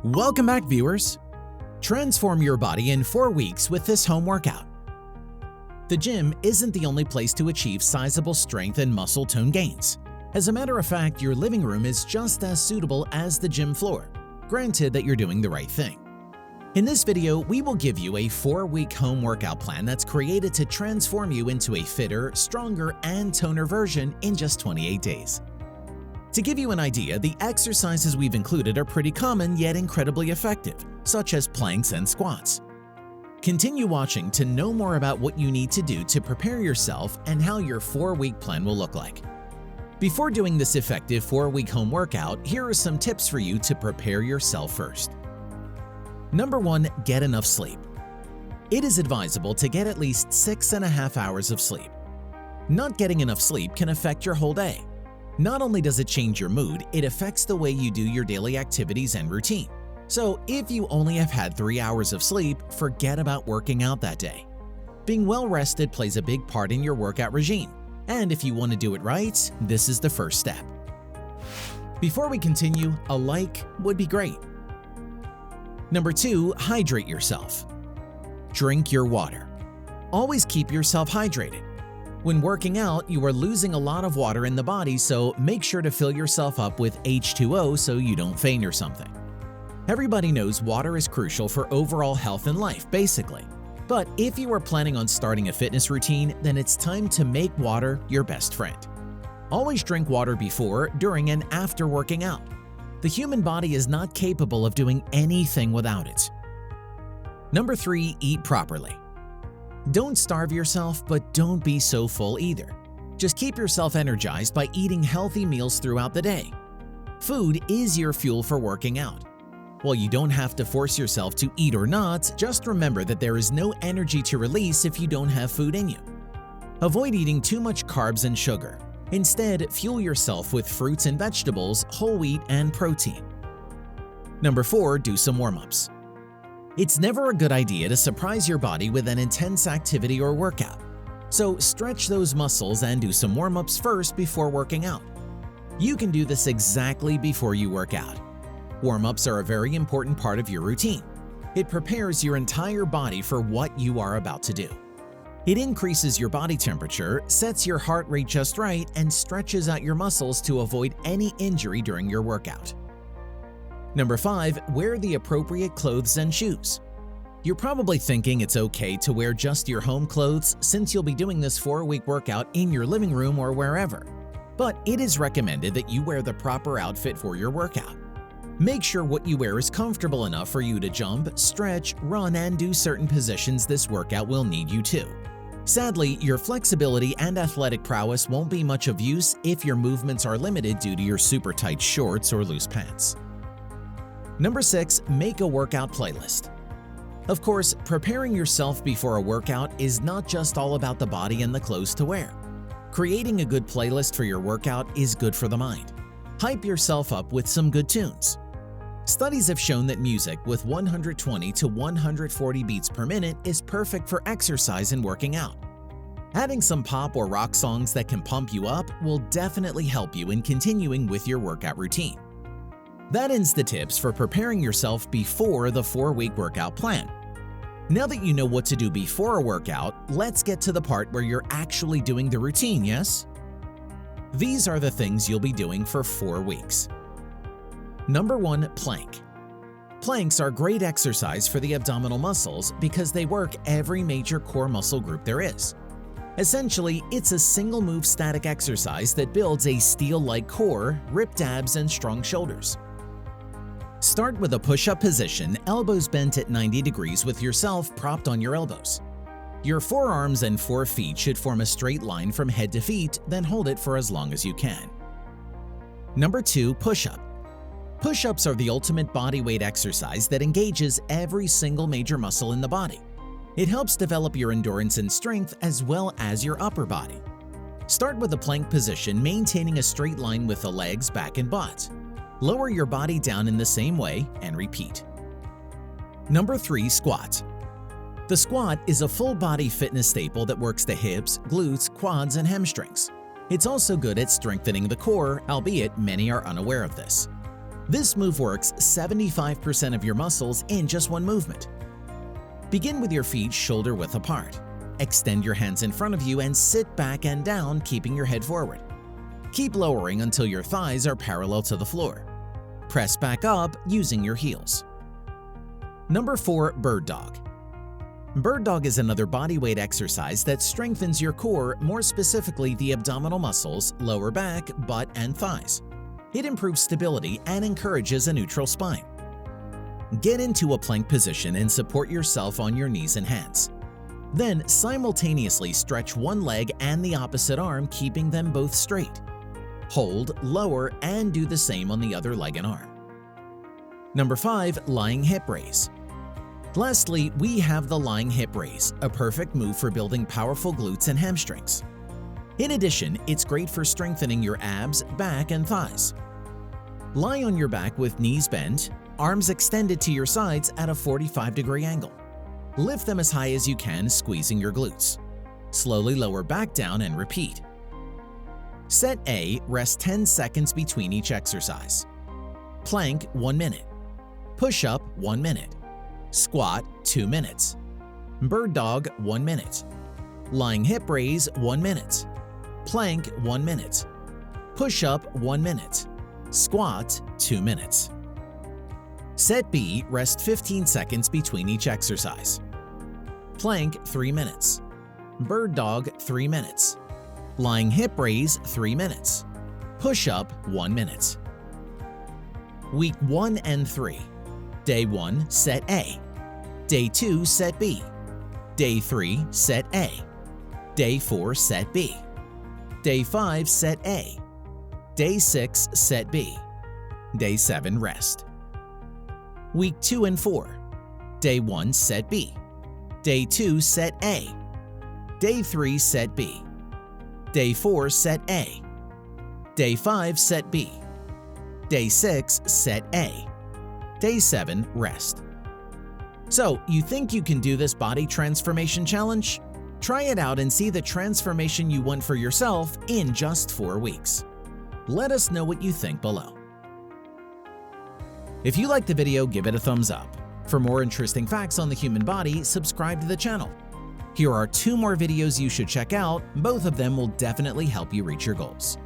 Welcome back, viewers! Transform your body in 4 weeks with this home workout. The gym isn't the only place to achieve sizable strength and muscle tone gains. As a matter of fact, your living room is just as suitable as the gym floor, granted that you're doing the right thing. In this video, we will give you a 4-week home workout plan that's created to transform you into a fitter, stronger, and toner version in just 28 days. To give you an idea, the exercises we've included are pretty common yet incredibly effective, such as planks and squats. Continue watching to know more about what you need to do to prepare yourself and how your 4-week plan will look like. Before doing this effective 4-week home workout, here are some tips for you to prepare yourself first. Number 1. Get enough sleep. It is advisable to get at least 6.5 hours of sleep. Not getting enough sleep can affect your whole day. Not only does it change your mood, it affects the way you do your daily activities and routine. So if you only have had 3 hours of sleep, forget about working out that day. Being well rested plays a big part in your workout regime, and if you want to do it right, this is the first step. Before we continue, a like would be great. Number 2. Hydrate yourself. Drink your water. Always keep yourself hydrated. When working out, you are losing a lot of water in the body, so make sure to fill yourself up with H2O so you don't faint or something. Everybody knows water is crucial for overall health and life, basically. But if you are planning on starting a fitness routine, then it's time to make water your best friend. Always drink water before, during, and after working out. The human body is not capable of doing anything without it. Number 3. Eat properly. Don't starve yourself, but don't be so full either. Just keep yourself energized by eating healthy meals throughout the day. Food is your fuel for working out. While you don't have to force yourself to eat or not, just remember that there is no energy to release if you don't have food in you. Avoid eating too much carbs and sugar. Instead, fuel yourself with fruits and vegetables, whole wheat, and protein. Number 4. Do some warm-ups. It's never a good idea to surprise your body with an intense activity or workout. So stretch those muscles and do some warm-ups first before working out. You can do this exactly before you work out. Warm-ups are a very important part of your routine. It prepares your entire body for what you are about to do. It increases your body temperature, sets your heart rate just right, and stretches out your muscles to avoid any injury during your workout. Number 5. Wear the appropriate clothes and shoes. You're probably thinking it's okay to wear just your home clothes since you'll be doing this 4-week workout in your living room or wherever. But it is recommended that you wear the proper outfit for your workout. Make sure what you wear is comfortable enough for you to jump, stretch, run, and do certain positions this workout will need you to. Sadly, your flexibility and athletic prowess won't be much of use if your movements are limited due to your super tight shorts or loose pants. Number 6. Make a workout playlist. Of course, preparing yourself before a workout is not just all about the body and the clothes to wear. Creating a good playlist for your workout is good for the mind. Hype yourself up with some good tunes. Studies have shown that music with 120 to 140 beats per minute is perfect for exercise and working out. Adding some pop or rock songs that can pump you up will definitely help you in continuing with your workout routine. That ends the tips for preparing yourself before the 4-week workout plan. Now that you know what to do before a workout, let's get to the part where you're actually doing the routine, yes? These are the things you'll be doing for 4 weeks. Number 1. Plank. Planks are great exercise for the abdominal muscles because they work every major core muscle group there is. Essentially, it's a single-move static exercise that builds a steel-like core, ripped abs, and strong shoulders. Start with a push-up position, elbows bent at 90 degrees with yourself propped on your elbows. Your forearms and 4 feet should form a straight line from head to feet, then hold it for as long as you can. Number 2. Push-up. Push-ups are the ultimate body weight exercise that engages every single major muscle in the body. It helps develop your endurance and strength as well as your upper body. Start with a plank position, maintaining a straight line with the legs, back, and butt. Lower your body down in the same way and repeat. Number 3. Squat. The squat is a full-body fitness staple that works the hips, glutes, quads, and hamstrings. It's also good at strengthening the core, albeit many are unaware of this. This move works 75% of your muscles in just one movement. Begin with your feet shoulder-width apart. Extend your hands in front of you and sit back and down, keeping your head forward. Keep lowering until your thighs are parallel to the floor. Press back up using your heels. Number 4. Bird Dog. Bird Dog is another bodyweight exercise that strengthens your core, more specifically the abdominal muscles, lower back, butt, and thighs. It improves stability and encourages a neutral spine. Get into a plank position and support yourself on your knees and hands. Then simultaneously stretch one leg and the opposite arm, keeping them both straight. Hold, lower, and do the same on the other leg and arm. Number 5. Lying hip raise. Lastly, we have the lying hip raise, a perfect move for building powerful glutes and hamstrings. In addition, it's great for strengthening your abs, back, and thighs. Lie on your back with knees bent, arms extended to your sides at a 45-degree angle. Lift them as high as you can, squeezing your glutes. Slowly lower back down and repeat. Set A, rest 10 seconds between each exercise. Plank 1 minute. Push-up 1 minute. Squat 2 minutes. Bird Dog 1 minute. Lying hip raise 1 minute. Plank 1 minute. Push-up 1 minute. Squat 2 minutes. Set B, rest 15 seconds between each exercise. Plank 3 minutes. Bird Dog 3 minutes. Lying hip raise 3 minutes. Push-up 1 minute. Week 1 and 3. Day 1, Set A. Day 2, Set B. Day 3, Set A. Day 4, Set B. Day 5, Set A. Day 6, Set B. Day 7, rest. Week 2 and 4. Day 1, Set B. Day 2, Set A. Day 3, Set B. Day 4, Set A. Day 5, Set B. Day 6, Set A. Day 7, rest. So, you think you can do this body transformation challenge? Try it out and see the transformation you want for yourself in just 4 weeks. Let us know what you think below. If you liked the video, give it a thumbs up. For more interesting facts on the human body, subscribe to the channel. Here are 2 more videos you should check out. Both of them will definitely help you reach your goals.